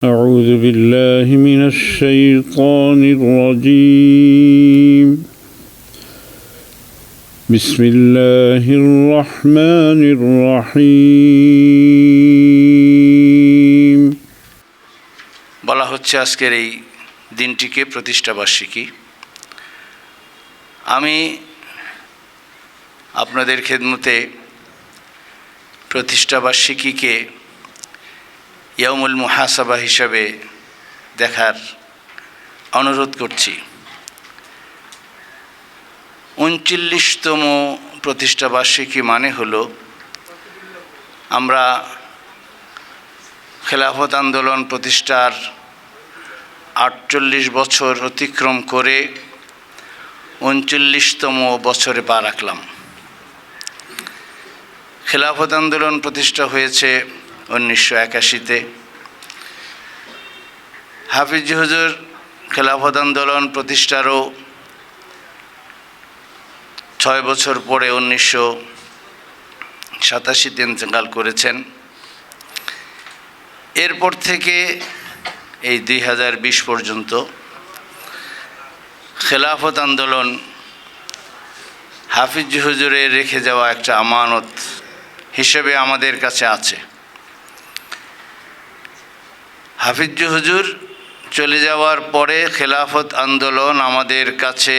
أعوذ بالله من الشيطان الرجيم بسم الله الرحمن الرحيم বলা হচ্ছে আজকের এই দিনটিকে প্রতিষ্ঠাবার্ষিকী। আমি আপনাদের খেদমতে প্রতিষ্ঠাবার্ষিকীকে ইয়াউমুল মুহাসাবা হিসাবে দেখার অনুরোধ করছি। ৩৯তম প্রতিষ্ঠাবার্ষিকী মানে হলো আমরা খেলাফত আন্দোলন প্রতিষ্ঠার ৪৮ বছর অতিক্রম করে ৩৯তম বছরে পা রাখলাম। খেলাফত আন্দোলন প্রতিষ্ঠা হয়েছে ১৯৮১-তে। হাফিজ হুজুর খেলাফত আন্দোলন প্রতিষ্ঠারও ৬ বছর পরে ১৯৮৭-তে ইন্তেকাল করেছেন। এরপর থেকে এই ২০২০ পর্যন্ত খেলাফত আন্দোলন হাফিজ হুজুরের রেখে যাওয়া একটা আমানত হিসেবে আমাদের কাছে আছে। হাফিজ হুজুর চলে যাওয়ার পরে খেলাফত আন্দোলন আমাদের কাছে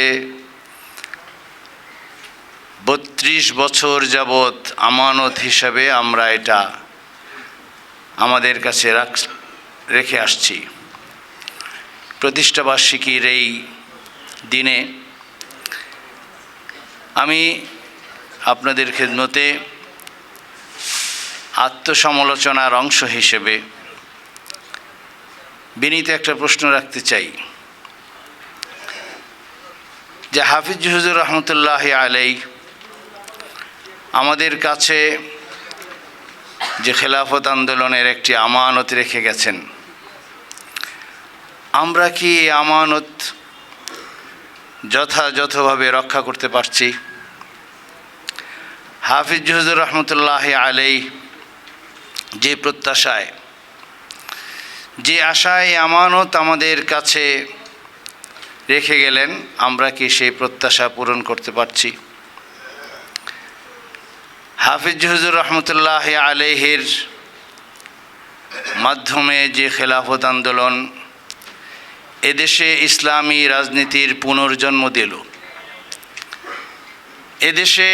৩২ বছর যাবৎ আমানত হিসাবে আমরা এটা আমাদের কাছে রেখে আসছি। প্রতিষ্ঠাবার্ষিকীর এই দিনে আমি আপনাদের খেদমতে আত্মসমালোচনার অংশ হিসেবে বিনীত একটা প্রশ্ন রাখতে চাই যে হাফিজ হুজুর রহমতুল্লাহ আলাই আমাদের কাছে যে খেলাফত আন্দোলনের একটি আমানত রেখে গেছেন, আমরা কি এই আমানত যথাযথভাবে রক্ষা করতে পারছি? হাফিজ হুজুর রহমতুল্লাহ আলাই যে প্রত্যাশায়, যে আশায় আমানত আমাদের কাছে রেখে গেলেন, আমরা কি সেই প্রত্যাশা পূরণ করতে পারছি? হাফিজ হুজুর রহমতুল্লাহ আলাইহির মাধ্যমে যে খেলাফত আন্দোলন এদেশে ইসলামী রাজনীতির পুনর্জন্ম দিল, এদেশে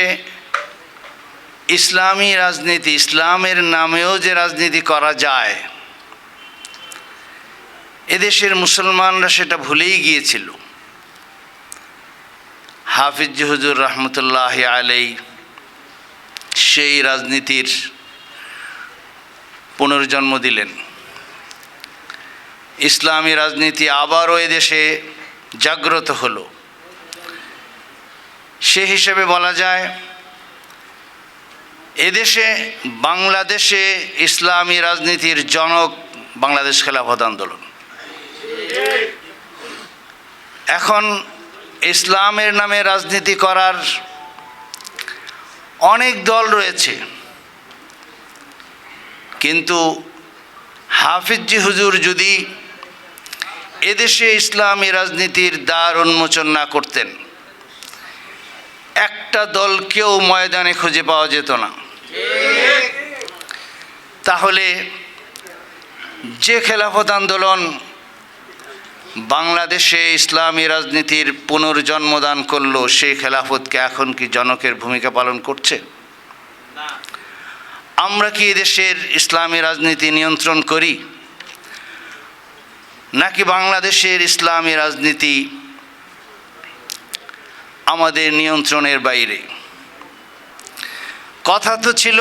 ইসলামী রাজনীতি, ইসলামের নামেও যে রাজনীতি করা যায়, এদেশের মুসলমানরা সেটা ভুলেই গিয়েছিল। হাফিজ হুজুর রহমতুল্লাহ আলাই সেই রাজনীতির পুনর্জন্ম দিলেন। ইসলামী রাজনীতি আবারও এদেশে জাগ্রত হলো। সে হিসেবে বলা যায় এদেশে, বাংলাদেশে ইসলামী রাজনীতির জনক বাংলাদেশ খেলাফত আন্দোলন। এখন ইসলামের নামে রাজনীতি করার অনেক দল রয়েছে, কিন্তু হাফিজ হুজুর যদি এদেশে ইসলামী রাজনীতির দ্বার উন্মোচন না করতেন, একটা দলকেও ময়দানে খুঁজে পাওয়া যেত না। তাহলে যে খেলাফত আন্দোলন বাংলাদেশে ইসলামী রাজনীতির পুনর্জন্মদান করলো, সেই খেলাফতকে এখন কি জনকের ভূমিকা পালন করছে? আমরা কি এদেশের ইসলামী রাজনীতি নিয়ন্ত্রণ করি, নাকি বাংলাদেশের ইসলামী রাজনীতি আমাদের নিয়ন্ত্রণের বাইরে? কথা তো ছিল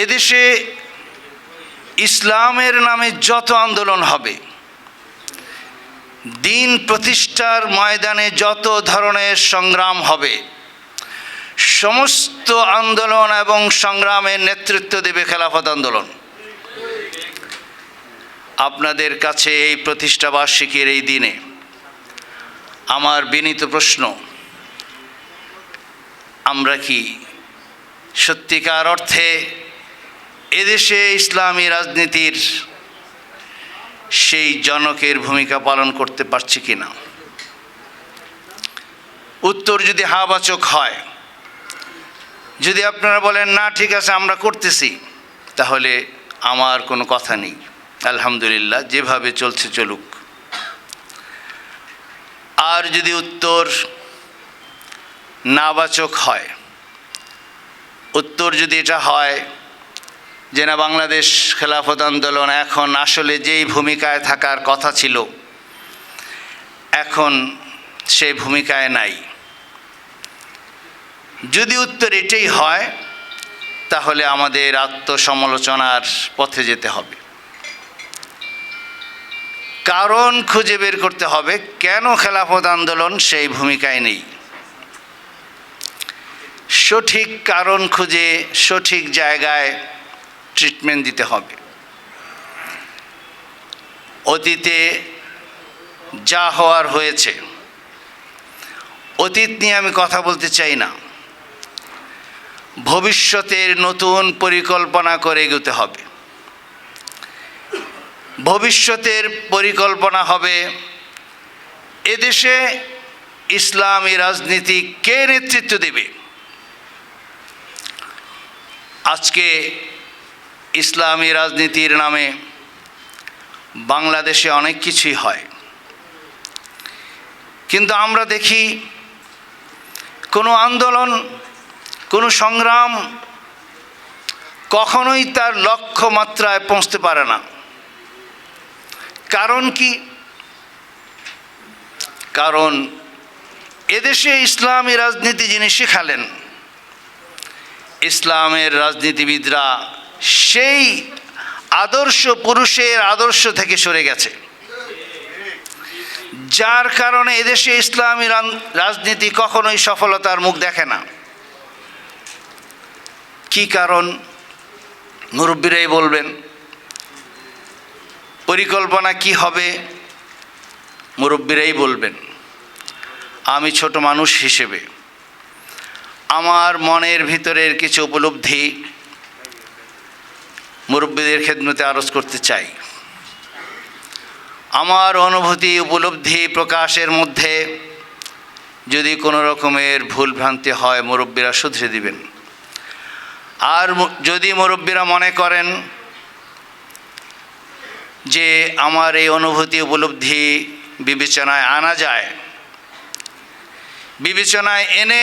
এদেশে ইসলামের নামে যত আন্দোলন হবে, দিন প্রতিষ্ঠার ময়দানে যত ধরনের সংগ্রাম হবে, সমস্ত আন্দোলন এবং সংগ্রামের নেতৃত্ব দেবে খেলাফত আন্দোলন। আপনাদের কাছে এই প্রতিষ্ঠাবার্ষিকীর এই দিনে আমার বিনীত প্রশ্ন, আমরা কি সত্যিকার অর্থে এদেশে ইসলামী রাজনীতির সেই জনকের ভূমিকা পালন করতে পারছি কিনা। উত্তর যদি হাবাচক হয়, যদি আপনারা বলেন না ঠিক আছে আমরা করতেছি, তাহলে আমার কোনো কথা নেই, আলহামদুলিল্লাহ, যেভাবে চলছে চলুক। আর যদি উত্তর নাবাচক হয়, উত্তর যদি এটা হয় যে না, বাংলাদেশ খেলাফত আন্দোলন এখন আসলে যেই ভূমিকায় থাকার কথা ছিল এখন সেই ভূমিকায় নাই, যদি উত্তর এটাই হয়, তাহলে আমাদের আত্মসমালোচনার পথে যেতে হবে। কারণ খুঁজে বের করতে হবে কেন খেলাফত আন্দোলন সেই ভূমিকায় নেই। সঠিক কারণ খুঁজে সঠিক জায়গায় ট্রিটমেন্ট দিতে হবে। অতীতে যা হওয়ার হয়েছে, অতীত নিয়ে আমি কথা বলতে চাই না। ভবিষ্যতের নতুন পরিকল্পনা করে এগোতে হবে। ভবিষ্যতের পরিকল্পনা হবে এদেশে ইসলামী রাজনীতি কে নেতৃত্ব দেবে। আজকে ইসলামী রাজনীতির নামে বাংলাদেশে অনেক কিছুই হয়, কিন্তু আমরা দেখি কোনো আন্দোলন, কোনো সংগ্রাম কখনোই তার লক্ষ্যমাত্রায় পৌঁছতে পারে না। কারণ কি? কারণ এদেশে ইসলামী রাজনীতি যিনি শেখালেন, ইসলামের রাজনীতিবিদরা সেই আদর্শ পুরুষের আদর্শ থেকে সরে গেছে, যার কারণে এদেশে ইসলামী রাজনীতি কখনোই সফলতার মুখ দেখে না। কি কারণ? মুরব্বীরাই বলবেন। পরিকল্পনা কি হবে? মুরব্বীরাই বলবেন। আমি ছোট মানুষ হিসেবে আমার মনের ভিতরের কিছু উপলব্ধি মুরব্বীদের খেদমতে আরজ করতে চাই। আমার অনুভূতি উপলব্ধি প্রকাশের মধ্যে যদি কোনো রকমের ভুলভ্রান্তি হয়, মুরব্বীরা শুধরে দিবেন। আর যদি মুরব্বীরা মনে করেন যে আমার এই অনুভূতি উপলব্ধি বিবেচনায় আনা যায়, বিবেচনায় এনে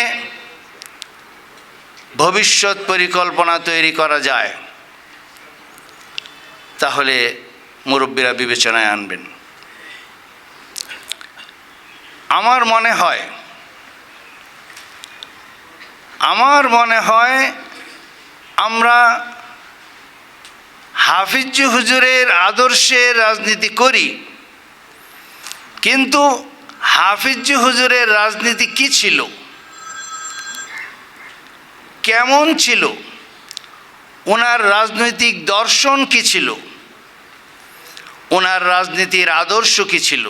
ভবিষ্যৎ পরিকল্পনা তৈরি করা যায়, তাহলে মুরব্বীরা বিবেচনায় আনবেন। আমার মনে হয় আমরা হাফিজ হুজুরের আদর্শের রাজনীতি করি, কিন্তু হাফিজ হুজুরের রাজনীতি কি ছিল, কেমন ছিল, ওনার রাজনৈতিক দর্শন কি ছিল, ওনার রাজনীতির আদর্শ কি ছিল,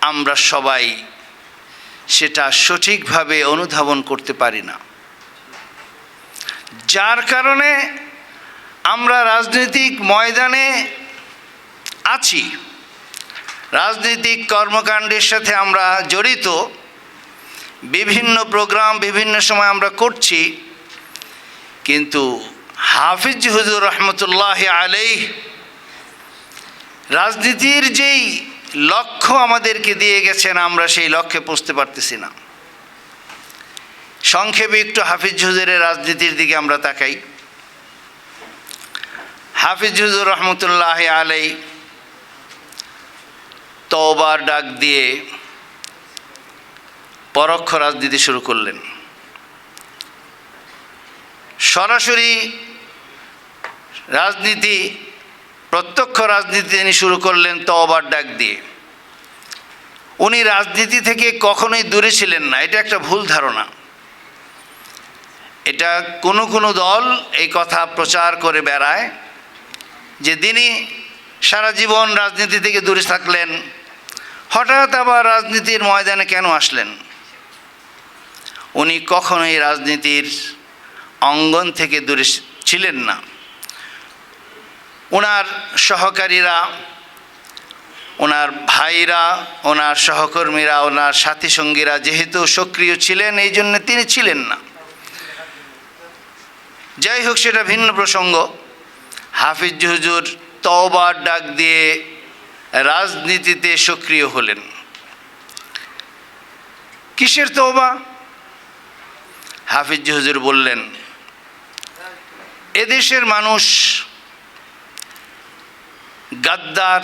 আমরা সবাই সেটা সঠিকভাবে অনুধাবন করতে পারি না। যার কারণে আমরা রাজনৈতিক ময়দানে আছি, রাজনৈতিক কর্মকাণ্ডের সাথে আমরা জড়িত, বিভিন্ন প্রোগ্রাম বিভিন্ন সময় আমরা করছি, কিন্তু হাফিজ হুজুর রহমতুল্লাহ আলাইহ রাজনীতির যেই লক্ষ্য আমাদেরকে দিয়ে গেছেন, আমরা সেই লক্ষ্যে পৌঁছতে পারতেছি না। সংক্ষেপে একটু হাফিজ হুজুরের রাজনীতির দিকে আমরা তাকাই। হাফিজ হুজুর রহমতুল্লাহ আলাইহ তওবার ডাক দিয়ে পরোক্ষ রাজনীতি শুরু করলেন। সরাসরি রাজনীতি, প্রত্যক্ষ রাজনীতি তিনি শুরু করলেন তওবার ডাক দিয়ে। উনি রাজনীতি থেকে কখনোই দূরে ছিলেন না, এটা একটা ভুল ধারণা। এটা কোনো দল এই কথা প্রচার করে বেড়ায় যে তিনি সারা জীবন রাজনীতি থেকে দূরে থাকলেন, হঠাৎ আবার রাজনীতির ময়দানে কেন আসলেন। উনি কখনোই রাজনীতির অঙ্গন থেকে দূরে ছিলেন না। ওনার সহকারীরা ওনার ভাইরা, ওনার সহকর্মীরা, ওনার সাথী সঙ্গীরা যেহেতু সক্রিয় ছিলেন, এই জন্য তিনি ছিলেন না। যাই হোক, সেটা ভিন্ন প্রসঙ্গ। হাফিজ হুজুর তওবার ডাক দিয়ে রাজনীতিতে সক্রিয় হলেন। কিসের তওবা? হাফিজ হুজুর বললেন, এদেশের মানুষ গাদ্দার,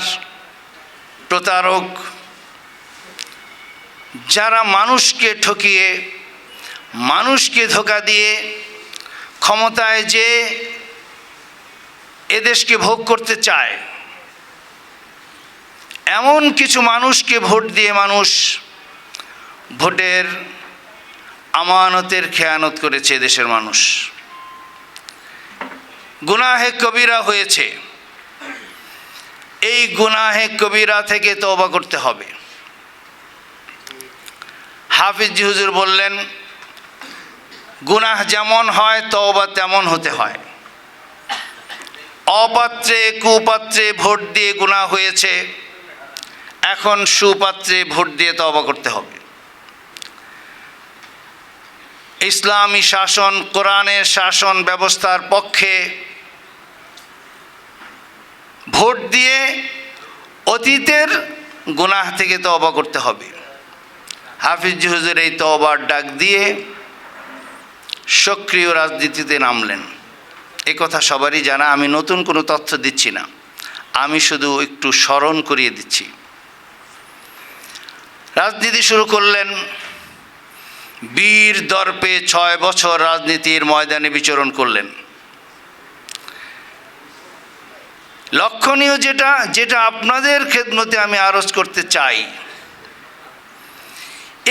প্রতারক, যারা মানুষকে ঠকিয়ে, মানুষকে ধোঁকা দিয়ে ক্ষমতায় যে এদেশকে ভোগ করতে চায়, এমন কিছু মানুষকে ভোট দিয়ে মানুষ ভোটের আমানতের খেয়ানত করেছে। দেশের মানুষ গুনাহে কবিরা হয়েছে। এই গুনাহে কবিরা থেকে তওবা করতে হবে। হাফিজ হুজুর বললেন, গুনাহ যেমন হয় তওবা তেমন হতে হয়। অপাত্রে কুপাত্রে ভোট দিয়ে গুনাহ হয়েছে, এখন সুপাত্রে ভোট দিয়ে তওবা করতে হবে। ইসলামী শাসন, কোরআনের শাসন ব্যবস্থার পক্ষে ভোট দিয়ে অতীতের গুনাহ থেকে তওবা করতে হবে। হাফিজ হুজুর এই তওবার ডাক দিয়ে সক্রিয় রাজনীতিতে নামলেন। এ কথা সবারই জানা, আমি নতুন কোনো তথ্য দিচ্ছি না, আমি শুধু একটু স্মরণ করিয়ে দিচ্ছি। রাজনীতি শুরু করলেন। বীর দর্পে 6 বছর রাজনীতির ময়দানে বিচরণ করলেন। লক্ষণীয় যেটা আপনাদের খেদমতে আমি আরজ করতে চাই,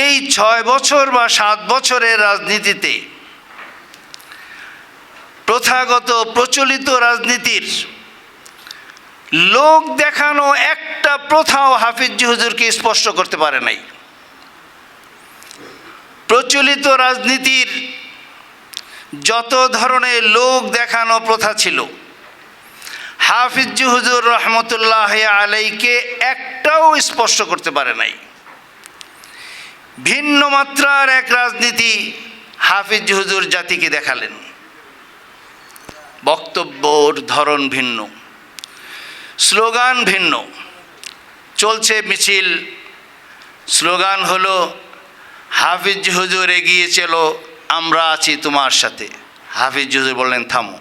এই 6 বছর বা 7 বছরের রাজনীতিতে প্রথাগত প্রচলিত রাজনীতির লোক দেখানো একটা প্রথাও হাফিজ হুজুরকে স্পষ্ট করতে পারে নাই। প্রচলিত রাজনীতির যত ধরনের লোক দেখানো প্রথা ছিল, হাফিজ হুজুর রহমতুল্লাহ আলাইকে একটাও স্পষ্ট করতে পারে নাই। ভিন্ন মাত্রার এক রাজনীতি হাফিজ হুজুর জাতিকে দেখালেন। বক্তব্যর ধরন ভিন্ন, স্লোগান ভিন্ন। চলছে মিছিল, স্লোগান হলো হাফিজ হুজুর এগিয়ে চলো, আমরা আছি তোমার সাথে। হাফিজ হুজুর বললেন, থামো,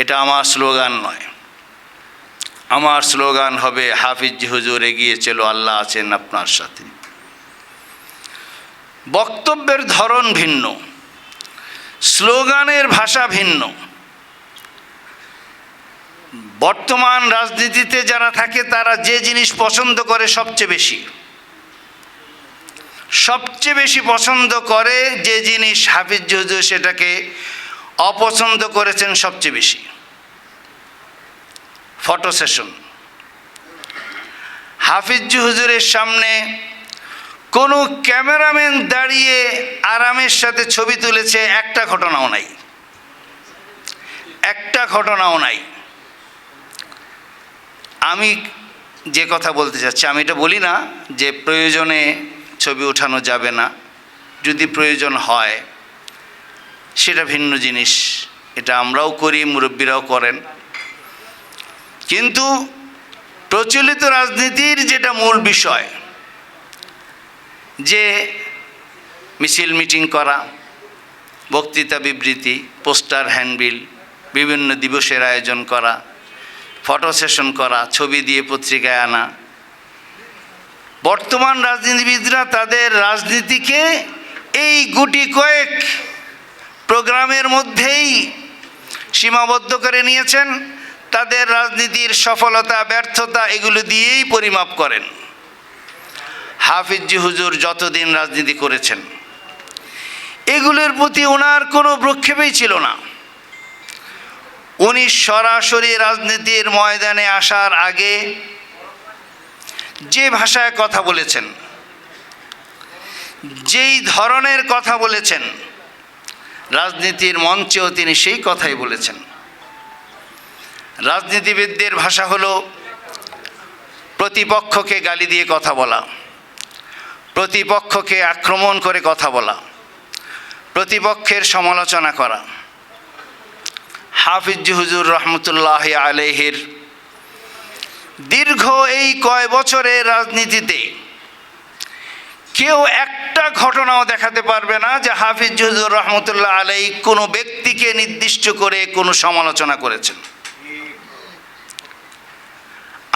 এটা আমার স্লোগান নয়। আমার স্লোগান হবে হাফিজ হুজুর এগিয়ে চলো, আল্লাহ আছেন আপনার সাথে। বক্তব্যের ধরন ভিন্ন, স্লোগানের ভাষা ভিন্ন। বর্তমান রাজনীতিতে যারা থাকে তারা যে জিনিস পছন্দ করে সবচেয়ে বেশি পছন্দ করে যে জিনিস, হাফিজ হুজুর সেটাকে অপছন্দ করেছেন সবচেয়ে বেশি। Photo session. হাফিজ হুজুরের সামনে কোনো ক্যামেরাম্যান দাঁড়িয়ে আরামের সাথে ছবি তুলেছে একটা ঘটনাও নাই, একটা ঘটনাও নাই। আমি যে কথা বলতে চাচ্ছি, আমি এটা বলি না যে প্রয়োজনে ছবি ওঠানো যাবে না, যদি প্রয়োজন হয় সেটা ভিন্ন জিনিস, এটা আমরাও করি, মুরব্বীরাও করেন। কিন্তু প্রচলিত রাজনীতির যেটা মূল বিষয়, যে মিছিল মিটিং করা, বক্তৃতা বিবৃতি, পোস্টার হ্যান্ডবিল, বিভিন্ন দিবসের আয়োজন করা, ফটো সেশন করা, ছবি দিয়ে পত্রিকায় আনা, বর্তমান রাজনীতিবিদরা তাদের রাজনীতিকে এই গুটি কয়েক প্রোগ্রামের মধ্যেই সীমাবদ্ধ করে নিয়েছেন। তাদের রাজনীতির সফলতা ব্যর্থতা এগুলো দিয়েই পরিমাপ করেন। হাফিজ হুজুর যতদিন রাজনীতি করেছেন এগুলোর প্রতি ওনার কোনো ভ্রুক্ষেপই ছিল না। উনি সরাসরি রাজনীতির ময়দানে আসার আগে যে ভাষায় কথা বলেছেন, যেই ধরনের কথা বলেছেন, রাজনীতির মঞ্চেও তিনি সেই কথাই বলেছেন। রাজনীতিবিদদের ভাষা হলো প্রতিপক্ষকে গালি দিয়ে কথা বলা, প্রতিপক্ষকে আক্রমণ করে কথা বলা, প্রতিপক্ষের সমালোচনা করা। হাফিজ হুজুর রহমতুল্লাহি আলাইহির দীর্ঘ এই কয় বছরের রাজনীতিতে কেউ একটা ঘটনাও দেখাতে পারবে না যে হাফিজ হুজুর রহমতুল্লাহ আলাইহি কোনো ব্যক্তিকে নির্দিষ্ট করে কোনো সমালোচনা করেছেন।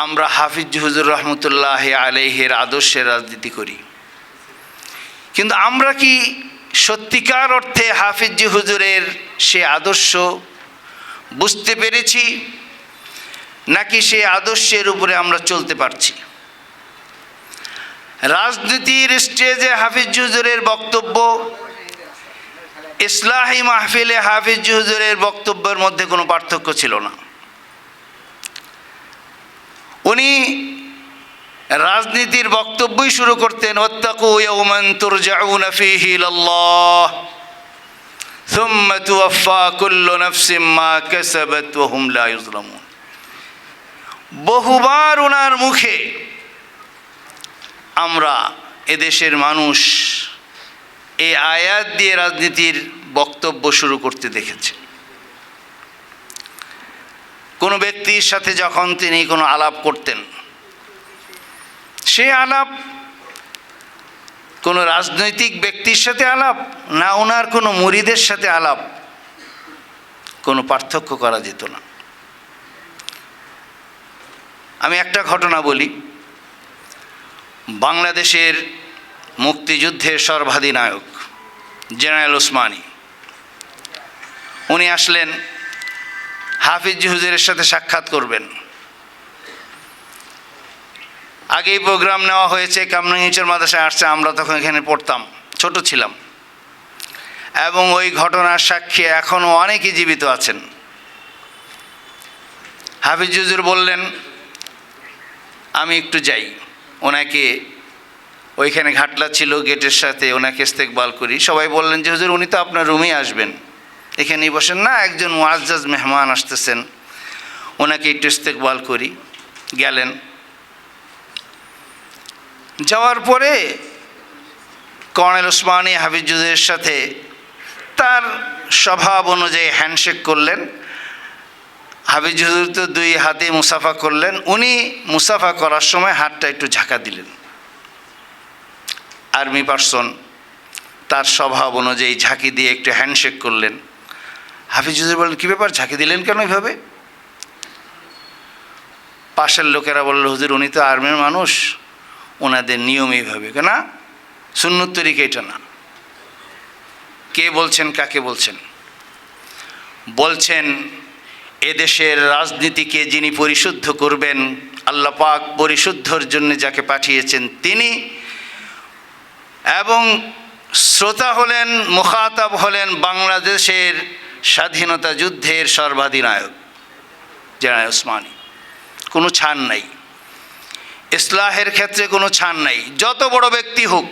আমরা হাফিজ হুজুর রহমতুল্লাহ আলাইহির আদর্শের রাজনীতি করি, কিন্তু আমরা কি সত্যিকার অর্থে হাফিজ হুজুরের সে আদর্শ বুঝতে পেরেছি, নাকি সে আদর্শের উপরে আমরা চলতে পারছি? রাজনীতির স্টেজে হাফিজ হুজুরের বক্তব্য, ইসলাহি মাহফিলে হাফিজ হুজুরের বক্তব্যের মধ্যে কোনো পার্থক্য ছিল না। উনি রাজনীতির বক্তব্যই শুরু করতেন, ওয়াত্তাকু ইয়াওমান তুরজাউনা ফীহি ইলাল্লাহ সুম্মা তুওয়াফা কুল্লু নাফসিম মা কাসাবাত ওয়া হুম লা ইউজলামুন। বহুবার ওনার মুখে আমরা এদেশের মানুষ এই আয়াত দিয়ে রাজনীতির বক্তব্য শুরু করতে দেখেছি। কোনো ব্যক্তির সাথে যখন তিনি কোনো আলাপ করতেন, সে আলাপ কোনো রাজনৈতিক ব্যক্তির সাথে আলাপ না ওনার কোনো মুরিদের সাথে আলাপ, কোনো পার্থক্য করা যেত না। আমি একটা ঘটনা বলি। বাংলাদেশের মুক্তিযুদ্ধের সর্বাধিনায়ক জেনারেল ওসমানী, উনি আসলেন হাফিজ হুজুরের সাথে সাক্ষাৎ করবেন। আগেই প্রোগ্রাম নেওয়া হয়েছে, কামরাঙ্গীরচর মাদ্রাসায় আসছে, আমরা তখন এখানে পড়তাম, ছোট ছিলাম, এবং ওই ঘটনার সাক্ষী এখনও অনেকেই জীবিত আছেন। হাফিজ হুজুর বললেন আমি একটু যাই, ওনাকে ওইখানে ঘাটলা ছিল গেটের সাথে, ওনাকে ইস্তেকবাল করি। সবাই বললেন যে হুজুর উনি তো আপনার রুমেই আসবেন, এখানেই বসেন না, একজন মুআজ্জাজ মেহমান আসতেছেন, ওনাকে একটু ইস্তেকবাল করি। গেলেন। যাওয়ার পরে কর্নেল ওসমানী হাফিজ হুজুরের সাথে তার স্বভাব অনুযায়ী হ্যান্ডশেক করলেন। হাফিজ হুজুর তো দুই হাতে মুসাফা করলেন, উনি মুসাফা করার সময় হাতটা একটু ঝাঁকা দিলেন। আর্মি পার্সন তার স্বভাব অনুযায়ী ঝাঁকি দিয়ে একটু হ্যান্ডশেক করলেন। হাফিজ হুজুর বললেন কী ব্যাপার, ঝাঁকি দিলেন কেন এইভাবে? পাশের লোকেরা বলল হুজুর উনি তো আর্মির মানুষ, ওনাদের নিয়ম এইভাবে। না, সুন্নত তরিকা এটা না। কে বলছেন, কাকে বলছেন? বলছেন এদেশের রাজনীতিকে যিনি পরিশুদ্ধ করবেন, আল্লাহ পাক পরিশুদ্ধর জন্য যাকে পাঠিয়েছেন তিনি, এবং শ্রোতা হলেন, মুখাতাব হলেন বাংলাদেশের স্বাধীনতা যুদ্ধের সর্বাধিনায়ক জেনারেল ওসমানী। কোনো ছাড় নাই, ইসলাহের ক্ষেত্রে কোনো ছাড় নাই, যত বড় ব্যক্তি হোক।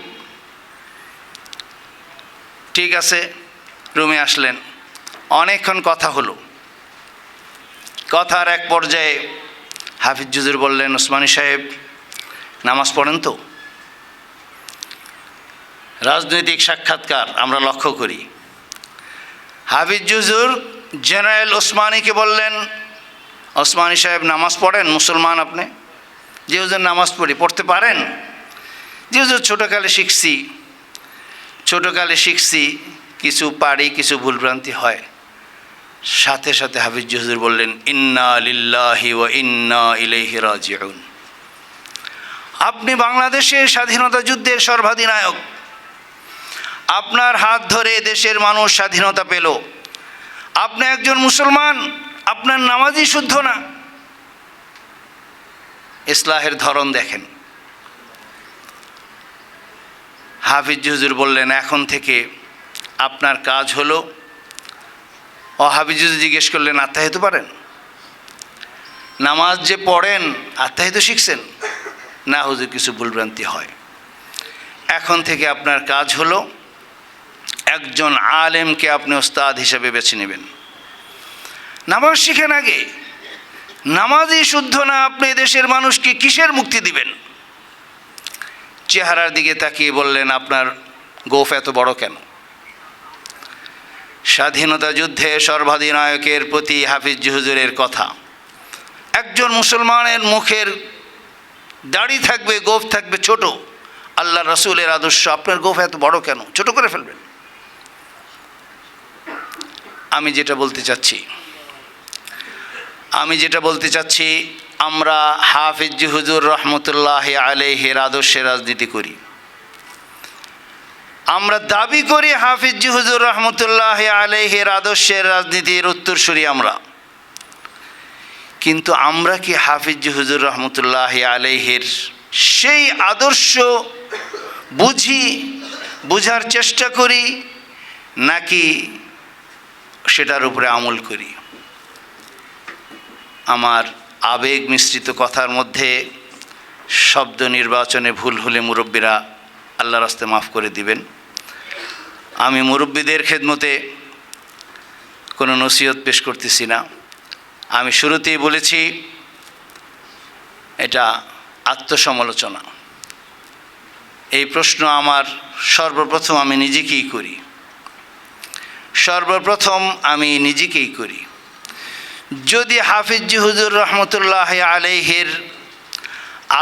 ঠিক আছে, রুমে আসলেন, অনেকক্ষণ কথা হলো। কথার এক পর্যায়ে হাফিজ হুজুর বললেন ওসমানী সাহেব নামাজ পড়েন তো? রাজনৈতিক সাক্ষাৎকার আমরা লক্ষ্য করি। হাফিজ হুজুর জেনারেল ওসমানীকে বললেন ওসমানী সাহেব নামাজ পড়েন? মুসলমান আপনি? যে হুজুর নামাজ পড়ি। পড়তে পারেন? যে হুজুর ছোটোকালে শিখছি, কিছু পারি, কিছু ভুলভ্রান্তি হয়। সাথে সাথে হাফিজ হুজুর বললেন ইন্না লিল্লাহি ওয়া ইন্না ইলাইহি রাজিউন। আপনি বাংলাদেশের স্বাধীনতা যুদ্ধের সর্বাধিনায়ক, আপনার হাত ধরে দেশের মানুষ স্বাধীনতা পেল, আপনি একজন মুসলমান, আপনার নামাজই শুদ্ধ না। ইসলাহের ধরন দেখেন। হাফিজ হুজুর বললেন এখন থেকে আপনার কাজ হলো, হাফিজ হুজুর জিজ্ঞেস করলেন আত্মাহিত পারেন? নামাজ যে পড়েন আত্মাহিত শিখছেন? না হুজুর কিছু ভুলভ্রান্তি হয়। এখন থেকে আপনার কাজ হলো একজন আলেমকে আপনি ওস্তাদ হিসেবে বেছে নেবেন। নামাজ শিখেন আগে, নামাজই শুদ্ধ না, আপনি দেশের মানুষকে কিসের মুক্তি দিবেন? চেহারার দিকে তাকিয়ে বললেন, আপনার গোঁফ এত বড় কেন? স্বাধীনতা যুদ্ধে সর্বাধিনায়কের প্রতি হাফিজ হুজুরের কথা, একজন মুসলমানের মুখের দাড়ি থাকবে, গোঁফ থাকবে ছোট। আল্লাহ রসুলের আদর্শ, আপনার গোঁফ এত বড় কেন? ছোট করে ফেলবেন। আমি যেটা বলতে চাচ্ছি, আমরা হাফিজ হুজুর রহমতুল্লাহ আলাইহির আদর্শে রাজনীতি করি। আমরা দাবি করি হাফিজ হুজুর রহমতুল্লাহ আলাইহির আদর্শের রাজনীতির উত্তরসূরি আমরা। কিন্তু আমরা কি হাফিজ হুজুর রহমতুল্লাহ আলাইহির সেই আদর্শ বুঝার চেষ্টা করি, নাকি সেটার উপরে আমল করি? আমার আবেগ মিশ্রিত কথার মধ্যে শব্দ নির্বাচনে ভুল হলে মুরব্বীরা আল্লাহর রাস্তে মাফ করে দিবেন। আমি মুরব্বীদের খেদমতে কোনো নসিহত পেশ করতেছি না। আমি শুরুতেই বলেছি, এটা আত্মসমালোচনা। এই প্রশ্ন আমার সর্বপ্রথম আমি নিজেকেই করি। যদি হাফিজ হুজুর রহমতুল্লাহ আলাইহির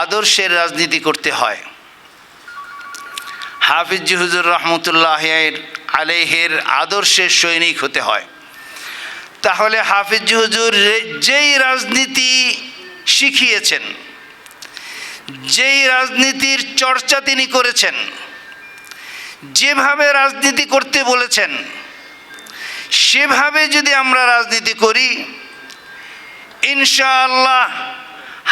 আদর্শের রাজনীতি করতে হয়, হাফিজ হুজুর রহমতুল্লাহ আলাইহির আদর্শের সৈনিক হতে হয়, তাহলে হাফিজ হুজুর যেই রাজনীতি শিখিয়েছেন, যেই রাজনীতির চর্চা তিনি করেছেন, যেভাবে রাজনীতি করতে বলেছেন, সেভাবে যদি আমরা রাজনীতি করি, ইনশাআল্লাহ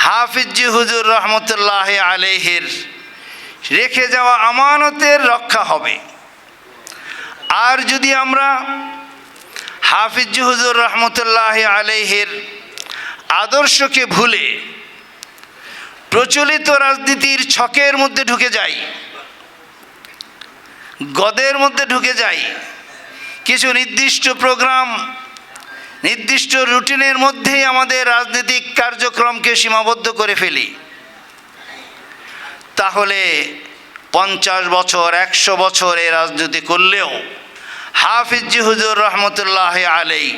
হাফিজ হুজুর রহমতুল্লাহ আলাইহির রেখে যাওয়া আমানতের রক্ষা হবে। আর যদি আমরা হাফিজ হুজুর রহমতুল্লাহ আলাইহির আদর্শকে ভুলে প্রচলিত রাজনীতির ছকের মধ্যে ঢুকে যাই, গদের মধ্যে ঢুকে যাই, কিছু নির্দিষ্ট প্রোগ্রাম, নির্দিষ্ট রুটিনের মধ্যেই আমাদের রাজনৈতিক কার্যক্রমকে সীমাবদ্ধ করে ফেলি, তাহলে 50 বছর 100 বছর এই রাজনীতি করলেও হাফিজ হুজুর রহমতুল্লাহ আলাইহি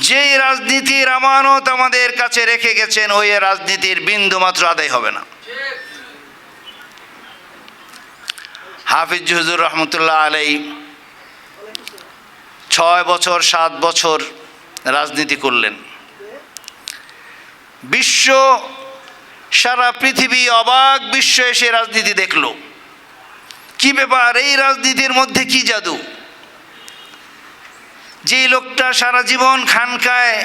যেই রাজনীতির আমানত আমাদের কাছে রেখে গেছেন, ওই রাজনীতির বিন্দু মাত্র আদায় হবে না। হাফিজ হুজুর রহমতুল্লাহ আলাইহি 6 বছর 7 বছর রাজনীতি করলেন। সারা পৃথিবী অবাক বিশ্ব এসে রাজনীতি দেখলো। কি ব্যাপার, এই রাজনীতির মধ্যে কি জাদু? যে লোকটা সারা জীবন খানকায়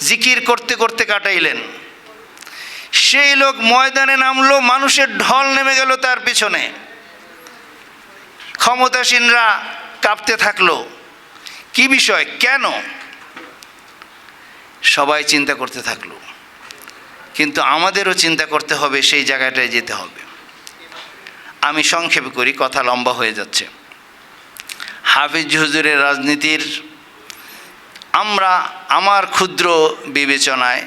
জিকির করতে করতে কাটাইলেন, সেই লোক ময়দানে নামলো, মানুষের ঢল নেমে গেল তার পিছনে, ক্ষমতাসীনরা কাঁপতে থাকলো। কি বিষয়, কেন? সবাই চিন্তা করতে থাকলো। কিন্তু আমাদেরও চিন্তা করতে হবে, সেই জায়গাটায় যেতে হবে। আমি সংক্ষেপ করি, কথা লম্বা হয়ে যাচ্ছে। হাফিজ হুজুরের রাজনীতির আমার ক্ষুদ্র বিবেচনায়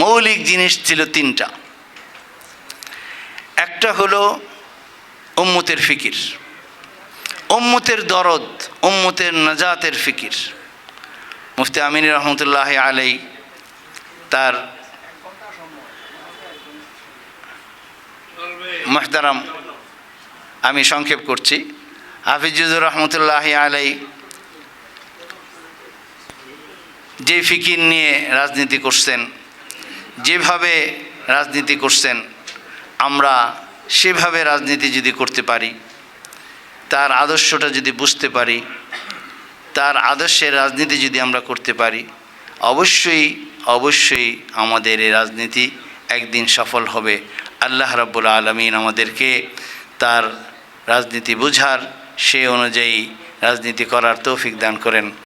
মৌলিক জিনিস ছিল 3টা। একটা হলো উম্মতের ফিকির, উম্মতের দরদ, উম্মতের নাজাতের ফিকির। মুফতি আমিন রহমতুল্লাহ আলাইহি তার মুহতারাম, আমি সংক্ষেপ করছি, হাফিজ হুজুর রহমতুল্লাহ আলাইহি যে ফিকির নিয়ে রাজনীতি করছেন, যেভাবে রাজনীতি করছেন, আমরা সেভাবে রাজনীতি যদি করতে পারি, তার আদর্শটা যদি বুঝতে পারি, তার আদর্শের রাজনীতি যদি আমরা করতে পারি, অবশ্যই আমাদের এই রাজনীতি একদিন সফল হবে। আল্লাহ রাব্বুল আলামিন আমাদেরকে তার রাজনীতি বুঝার, সেই অনুযায়ী রাজনীতি করার তৌফিক দান করেন।